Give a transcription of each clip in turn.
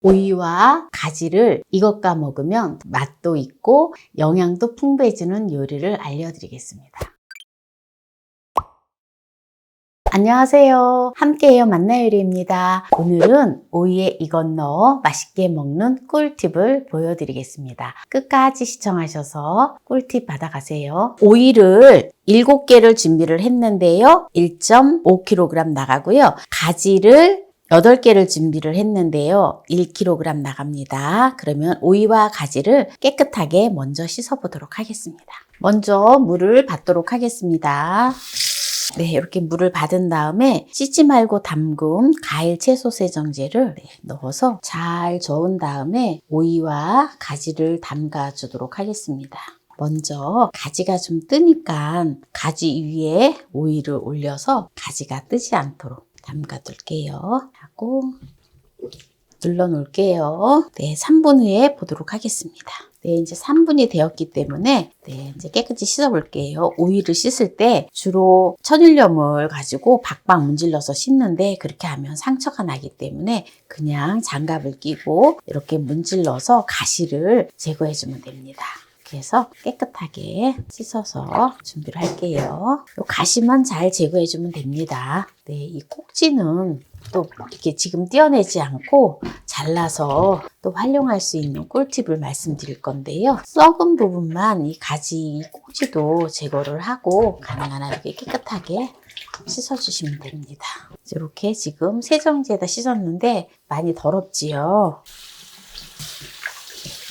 오이와 가지를 이것과 먹으면 맛도 있고 영양도 풍부해지는 요리를 알려드리겠습니다. 안녕하세요. 함께해요 만나요리입니다. 오늘은 오이에 이것 넣어 맛있게 먹는 꿀팁을 보여드리겠습니다. 끝까지 시청하셔서 꿀팁 받아가세요. 오이를 7개를 준비를 했는데요. 1.5kg 나가고요. 가지를 8개를 준비를 했는데요. 1kg 나갑니다. 그러면 오이와 가지를 깨끗하게 먼저 씻어 보도록 하겠습니다. 먼저 물을 받도록 하겠습니다. 네, 이렇게 물을 받은 다음에 씻지 말고 담근 과일 채소 세정제를 넣어서 잘 저은 다음에 오이와 가지를 담가 주도록 하겠습니다. 먼저 가지가 좀 뜨니까 가지 위에 오이를 올려서 가지가 뜨지 않도록 담가 둘게요. 하고 눌러 놓을게요. 네, 3분 후에 보도록 하겠습니다. 네, 이제 3분이 되었기 때문에 이제 깨끗이 씻어 볼게요. 오이를 씻을 때 주로 천일염을 가지고 박박 문질러서 씻는데 그렇게 하면 상처가 나기 때문에 그냥 장갑을 끼고 이렇게 문질러서 가시를 제거해 주면 됩니다. 그래서 깨끗하게 씻어서 준비를 할게요. 요 가시만 잘 제거해 주면 됩니다. 네, 이 꼭지는 또 이렇게 지금 떼어내지 않고 잘라서 또 활용할 수 있는 꿀팁을 말씀드릴 건데요. 썩은 부분만 이 가지 이 꼭지도 제거를 하고 가능한 한 이렇게 깨끗하게 씻어주시면 됩니다. 이렇게 지금 세정제에다 씻었는데 많이 더럽지요.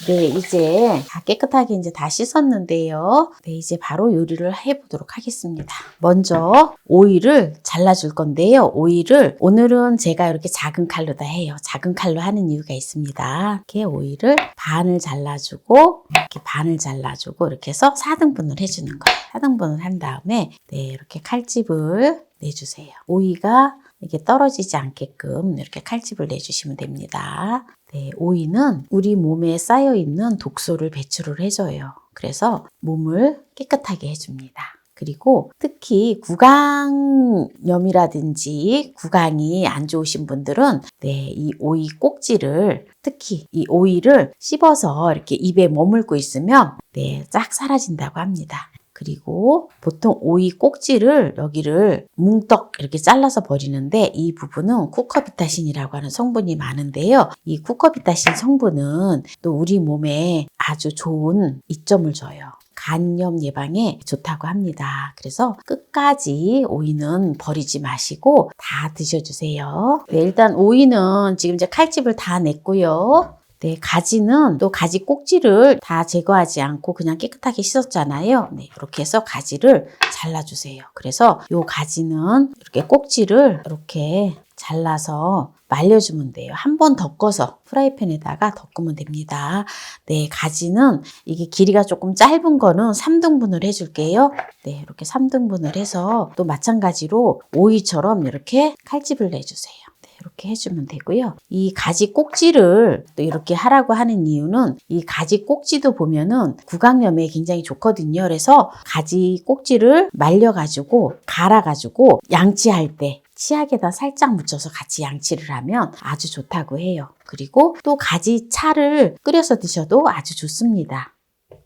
네, 이제 다 깨끗하게 이제 다 씻었는데요. 네, 이제 바로 요리를 해보도록 하겠습니다. 먼저 오이를 잘라줄 건데요. 오이를 오늘은 제가 이렇게 작은 칼로 다 해요. 작은 칼로 하는 이유가 있습니다. 이렇게 오이를 반을 잘라주고 이렇게 반을 잘라주고 이렇게 해서 4등분을 해주는 거예요. 4등분을 한 다음에 네, 이렇게 칼집을 내주세요. 오이가 이게 떨어지지 않게끔 이렇게 칼집을 내주시면 됩니다. 네, 오이는 우리 몸에 쌓여있는 독소를 배출을 해줘요. 그래서 몸을 깨끗하게 해줍니다. 그리고 특히 구강염이라든지 구강이 안 좋으신 분들은 이 오이 꼭지를 특히 이 오이를 씹어서 이렇게 입에 머물고 있으면 쫙 사라진다고 합니다. 그리고 보통 오이 꼭지를 여기를 뭉떡 이렇게 잘라서 버리는데 이 부분은 쿠커비타신이라고 하는 성분이 많은데요. 이 쿠커비타신 성분은 또 우리 몸에 아주 좋은 이점을 줘요. 간염 예방에 좋다고 합니다. 그래서 끝까지 오이는 버리지 마시고 다 드셔주세요. 네, 일단 오이는 지금 이제 칼집을 다 냈고요. 네, 가지는 또 가지 꼭지를 다 제거하지 않고 그냥 깨끗하게 씻었잖아요. 네, 이렇게 해서 가지를 잘라주세요. 그래서 이 가지는 이렇게 꼭지를 이렇게 잘라서 말려주면 돼요. 한 번 덮어서 프라이팬에다가 덮으면 됩니다. 네, 가지는 이게 길이가 조금 짧은 거는 3등분을 해줄게요. 네, 이렇게 3등분을 해서 또 마찬가지로 오이처럼 이렇게 칼집을 내주세요. 이렇게 해주면 되고요. 이 가지 꼭지를 또 이렇게 하라고 하는 이유는 이 가지 꼭지도 보면은 구강염에 굉장히 좋거든요. 그래서 가지 꼭지를 말려가지고 갈아가지고 양치할 때 치약에다 살짝 묻혀서 같이 양치를 하면 아주 좋다고 해요. 그리고 또 가지 차를 끓여서 드셔도 아주 좋습니다.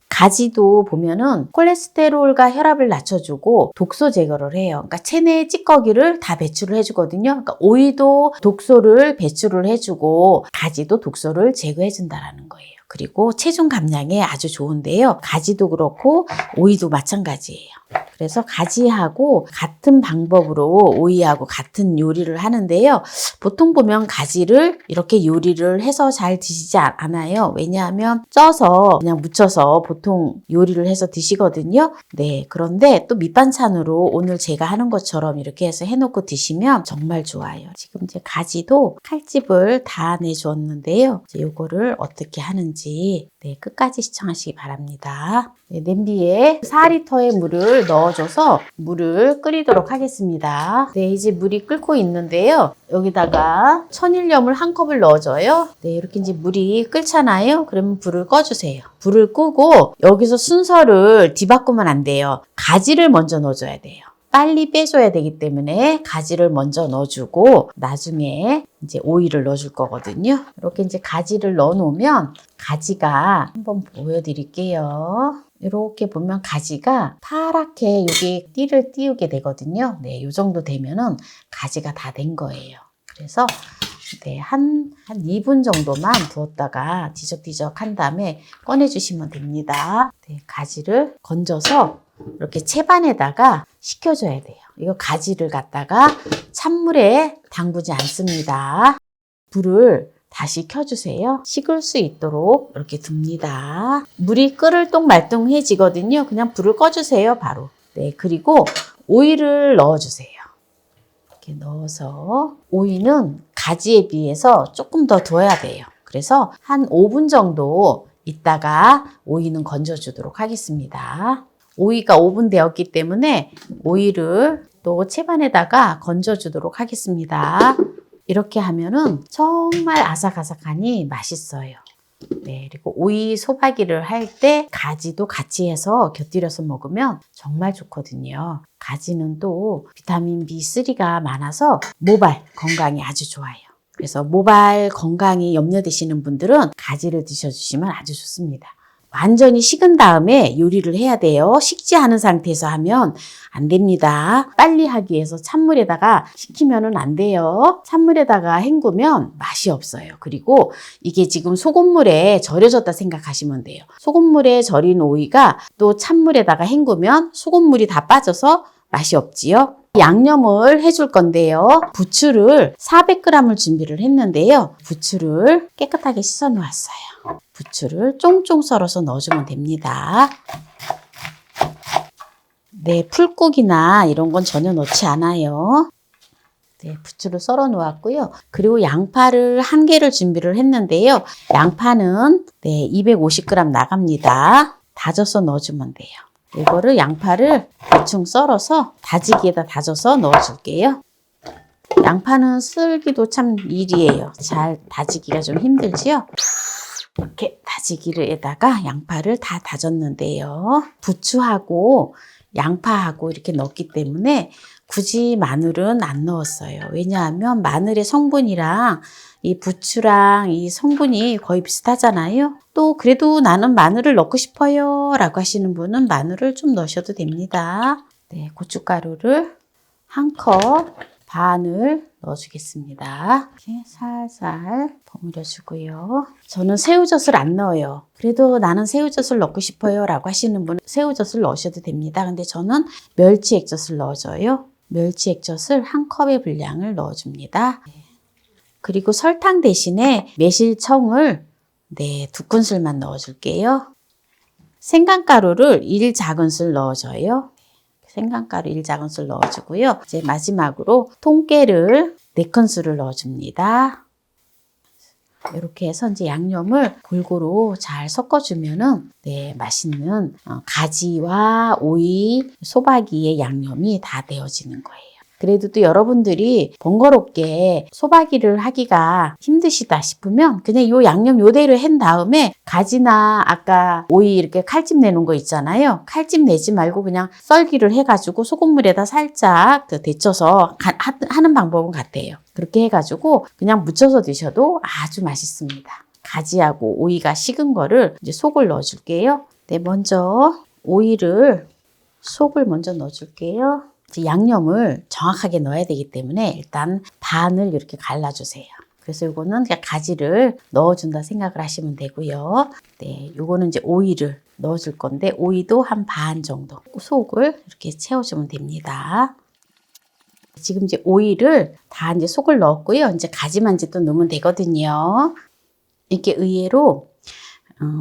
가지도 보면은 콜레스테롤과 혈압을 낮춰주고 독소 제거를 해요. 그러니까 체내 찌꺼기를 다 배출을 해주거든요. 그러니까 오이도 독소를 배출을 해주고 가지도 독소를 제거해준다는 거예요. 그리고 체중 감량에 아주 좋은데요. 가지도 그렇고 오이도 마찬가지예요. 그래서 가지하고 같은 방법으로 오이하고 같은 요리를 하는데요. 보통 보면 가지를 이렇게 요리를 해서 잘 드시지 않아요. 왜냐하면 쪄서 그냥 무쳐서 보통 요리를 해서 드시거든요. 네, 그런데 또 밑반찬으로 오늘 제가 하는 것처럼 이렇게 해서 해놓고 드시면 정말 좋아요. 지금 이제 가지도 칼집을 다 내주었는데요. 이제 요거를 어떻게 하는지 끝까지 시청하시기 바랍니다. 냄비에 4리터의 물을 넣어줘서 물을 끓이도록 하겠습니다. 네, 이제 물이 끓고 있는데요. 여기다가 천일염을 한 컵을 넣어줘요. 네, 이렇게 이제 물이 끓잖아요. 그러면 불을 꺼주세요. 불을 끄고 여기서 순서를 뒤바꾸면 안 돼요. 가지를 먼저 넣어줘야 돼요. 빨리 빼줘야 되기 때문에 가지를 먼저 넣어주고 나중에 이제 오이를 넣어줄 거거든요. 이렇게 이제 가지를 넣어 놓으면 가지가 한번 보여드릴게요. 이렇게 보면 가지가 파랗게 여기 띠를 띄우게 되거든요. 네, 이 정도 되면은 가지가 다 된 거예요. 그래서 네, 한 2분 정도만 두었다가 뒤적뒤적 한 다음에 꺼내주시면 됩니다. 네, 가지를 건져서 이렇게 채반에다가 식혀줘야 돼요. 이거 가지를 갖다가 찬물에 담그지 않습니다. 불을 다시 켜주세요. 식을 수 있도록 이렇게 둡니다. 물이 끓을똥말똥해지거든요. 그냥 불을 꺼주세요, 바로. 네, 그리고 오이를 넣어주세요. 이렇게 넣어서 오이는 가지에 비해서 조금 더 둬야 돼요. 그래서 한 5분 정도 있다가 오이는 건져주도록 하겠습니다. 오이가 5분 되었기 때문에 오이를 또 채반에다가 건져주도록 하겠습니다. 이렇게 하면은 정말 아삭아삭하니 맛있어요. 네, 그리고 오이 소박이를 할 때 가지도 같이 해서 곁들여서 먹으면 정말 좋거든요. 가지는 또 비타민 B3가 많아서 모발 건강에 아주 좋아요. 그래서 모발 건강이 염려되시는 분들은 가지를 드셔주시면 아주 좋습니다. 완전히 식은 다음에 요리를 해야 돼요. 식지 않은 상태에서 하면 안 됩니다. 빨리 하기 위해서 찬물에다가 식히면은 안 돼요. 찬물에다가 헹구면 맛이 없어요. 그리고 이게 지금 소금물에 절여졌다 생각하시면 돼요. 소금물에 절인 오이가 또 찬물에다가 헹구면 소금물이 다 빠져서 맛이 없지요. 양념을 해줄 건데요. 부추를 400g을 준비를 했는데요. 부추를 깨끗하게 씻어 놓았어요. 부추를 쫑쫑 썰어서 넣어주면 됩니다. 네, 풀국이나 이런 건 전혀 넣지 않아요. 네, 부추를 썰어 놓았고요. 그리고 양파를 1개를 준비를 했는데요. 양파는 네, 250g 나갑니다. 다져서 넣어주면 돼요. 이거를 양파를 대충 썰어서 다지기에다 다져서 넣어줄게요. 양파는 쓸기도 참 일이에요. 잘 다지기가 좀 힘들지요. 이렇게 다지기에다가 양파를 다 다졌는데요. 부추하고 양파하고 이렇게 넣었기 때문에 굳이 마늘은 안 넣었어요. 왜냐하면 마늘의 성분이랑 이 부추랑 이 성분이 거의 비슷하잖아요. 또 그래도 나는 마늘을 넣고 싶어요 라고 하시는 분은 마늘을 좀 넣으셔도 됩니다. 네, 고춧가루를 1컵 반을 넣어주겠습니다. 이렇게 살살 버무려 주고요. 저는 새우젓을 안 넣어요. 그래도 나는 새우젓을 넣고 싶어요 라고 하시는 분은 새우젓을 넣으셔도 됩니다. 근데 저는 멸치 액젓을 넣어줘요. 멸치 액젓을 1컵의 분량을 넣어줍니다. 그리고 설탕 대신에 매실청을 네, 2큰술만 넣어줄게요. 생강가루를 1작은술 넣어줘요. 생강가루 1작은술 넣어주고요. 이제 마지막으로 통깨를 4큰술을 넣어줍니다. 이렇게 해서 이제 양념을 골고루 잘 섞어주면은 네, 맛있는 가지와 오이, 소박이의 양념이 다 되어지는 거예요. 그래도 또 여러분들이 번거롭게 소박이를 하기가 힘드시다 싶으면 그냥 요 양념 요대로 한 다음에 가지나 아까 오이 이렇게 칼집 내는 거 있잖아요. 칼집 내지 말고 그냥 썰기를 해가지고 소금물에다 살짝 데쳐서 하는 방법은 같아요. 그렇게 해가지고 그냥 무쳐서 드셔도 아주 맛있습니다. 가지하고 오이가 식은 거를 이제 속을 넣어줄게요. 네, 먼저 오이를 속을 먼저 넣어줄게요. 양념을 정확하게 넣어야 되기 때문에 일단 반을 이렇게 갈라주세요. 그래서 이거는 그냥 가지를 넣어준다 생각을 하시면 되고요. 네, 이거는 이제 오이를 넣어줄 건데 오이도 한 반 정도 속을 이렇게 채워주면 됩니다. 지금 이제 오이를 다 이제 속을 넣었고요. 이제 가지만 이제 또 넣으면 되거든요. 이렇게 의외로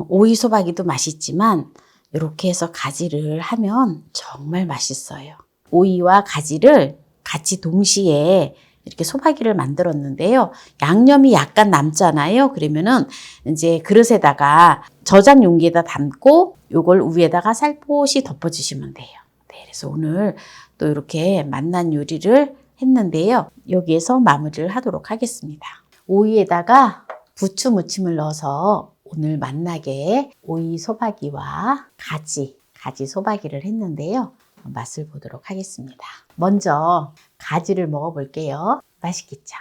오이 소박이도 맛있지만 이렇게 해서 가지를 하면 정말 맛있어요. 오이와 가지를 같이 동시에 이렇게 소박이를 만들었는데요. 양념이 약간 남잖아요. 그러면은 이제 그릇에다가 저장 용기에다 담고 요걸 위에다가 살포시 덮어주시면 돼요. 네, 그래서 오늘 또 이렇게 맛난 요리를 했는데요. 여기에서 마무리를 하도록 하겠습니다. 오이에다가 부추 무침을 넣어서 오늘 맛나게 오이 소박이와 가지 소박이를 했는데요. 맛을 보도록 하겠습니다. 먼저 가지를 먹어볼게요. 맛있겠죠?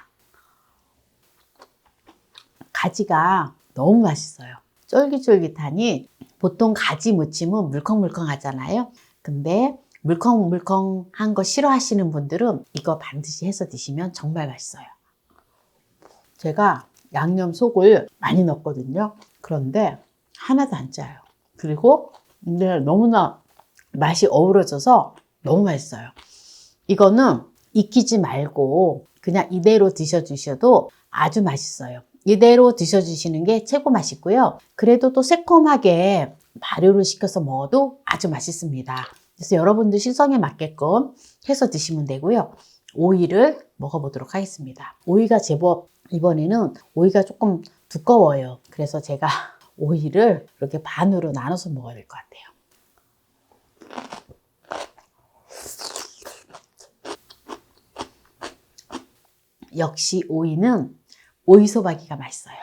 가지가 너무 맛있어요. 쫄깃쫄깃하니 보통 가지 무침은 물컹물컹 하잖아요. 근데 물컹물컹한 거 싫어하시는 분들은 이거 반드시 해서 드시면 정말 맛있어요. 제가 양념 속을 많이 넣었거든요. 그런데 하나도 안 짜요. 그리고 근데 너무나 맛이 어우러져서 너무 맛있어요. 이거는 익히지 말고 그냥 이대로 드셔주셔도 아주 맛있어요. 이대로 드셔주시는 게 최고 맛있고요. 그래도 또 새콤하게 발효를 시켜서 먹어도 아주 맛있습니다. 그래서 여러분들 식성에 맞게끔 해서 드시면 되고요. 오이를 먹어보도록 하겠습니다. 오이가 제법 이번에는 오이가 조금 두꺼워요. 그래서 제가 오이를 이렇게 반으로 나눠서 먹어야 될 것 같아요. 역시 오이는 오이소박이가 맛있어요.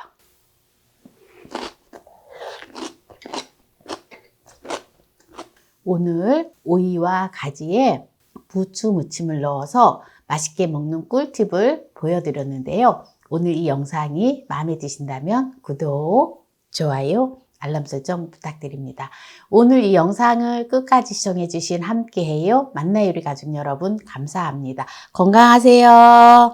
오늘 오이와 가지에 부추 무침을 넣어서 맛있게 먹는 꿀팁을 보여드렸는데요. 오늘 이 영상이 마음에 드신다면 구독, 좋아요, 알람 설정 부탁드립니다. 오늘 이 영상을 끝까지 시청해주신 함께해요. 만나요 우리 가족 여러분 감사합니다. 건강하세요.